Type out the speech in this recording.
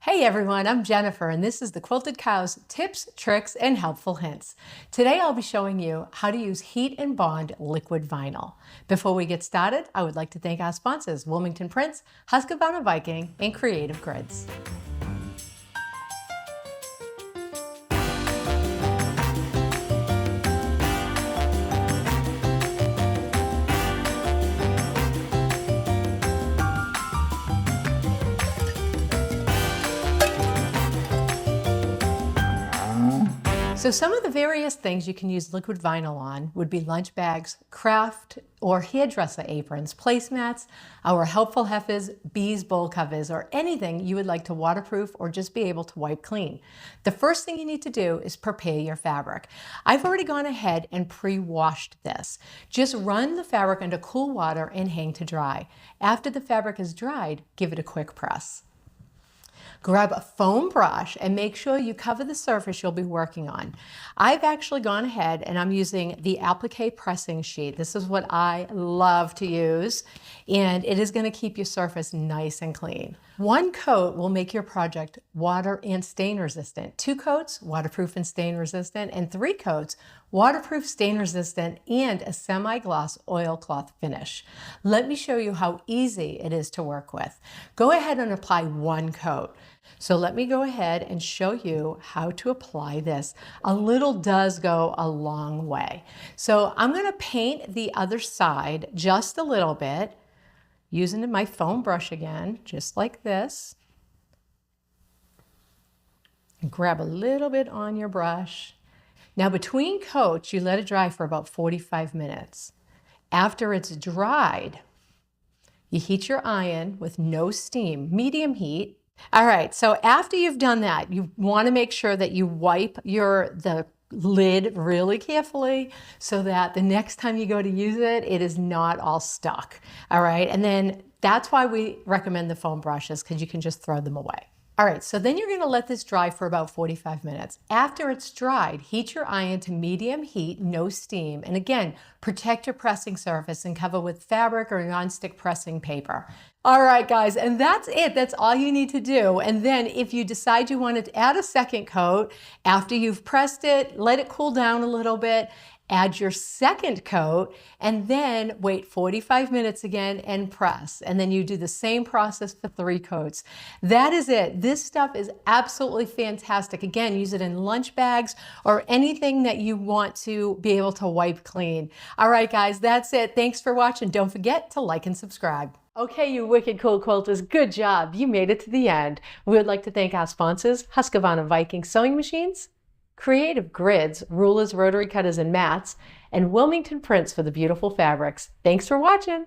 Hey everyone, I'm Jennifer and this is the Quilted Cow's tips, tricks, and helpful hints. Today I'll be showing you how to use heat and bond liquid vinyl. Before we get started, I would like to thank our sponsors, Wilmington Prints, Husqvarna Viking, and Creative Grids. So some of the various things you can use liquid vinyl on would be lunch bags, craft or hairdresser aprons, placemats, our helpful heifers, bees bowl covers, or anything you would like to waterproof or just be able to wipe clean. The first thing you need to do is prepare your fabric. I've already gone ahead and pre-washed this. Just run the fabric under cool water and hang to dry. After the fabric is dried, give it a quick press. Grab a foam brush and make sure you cover the surface you'll be working on. I've actually gone ahead and I'm using the applique pressing sheet. This is what I love to use, and it is going to keep your surface nice and clean. One coat will make your project water and stain resistant. 2 coats, waterproof and stain resistant, and 3 coats, waterproof, stain resistant, and a semi-gloss oilcloth finish. Let me show you how easy it is to work with. Go ahead and apply 1 coat. So let me go ahead and show you how to apply this. A little does go a long way. So I'm going to paint the other side just a little bit using my foam brush again, just like this. And grab a little bit on your brush. Now between coats, you let it dry for about 45 minutes. After it's dried, you heat your iron with no steam, medium heat. All right, so after you've done that, you want to make sure that you wipe the lid really carefully so that the next time you go to use it, it is not all stuck. All right, and then that's why we recommend the foam brushes, because you can just throw them away. All right, so then you're going to let this dry for about 45 minutes. After it's dried, heat your iron to medium heat, no steam, and again, protect your pressing surface and cover with fabric or nonstick pressing paper. All right, guys, and that's it. That's all you need to do. And then if you decide you want to add a second coat, after you've pressed it, let it cool down a little bit, add your second coat, and then wait 45 minutes again and press. And then you do the same process for 3 coats. That is it. This stuff is absolutely fantastic. Again, use it in lunch bags or anything that you want to be able to wipe clean. All right, guys, that's it. Thanks for watching. Don't forget to like and subscribe. Okay, you wicked cool quilters, good job. You made it to the end. We would like to thank our sponsors, Husqvarna Viking Sewing Machines, Creative Grids, rulers, rotary cutters, and mats, and Wilmington Prints for the beautiful fabrics. Thanks for watching.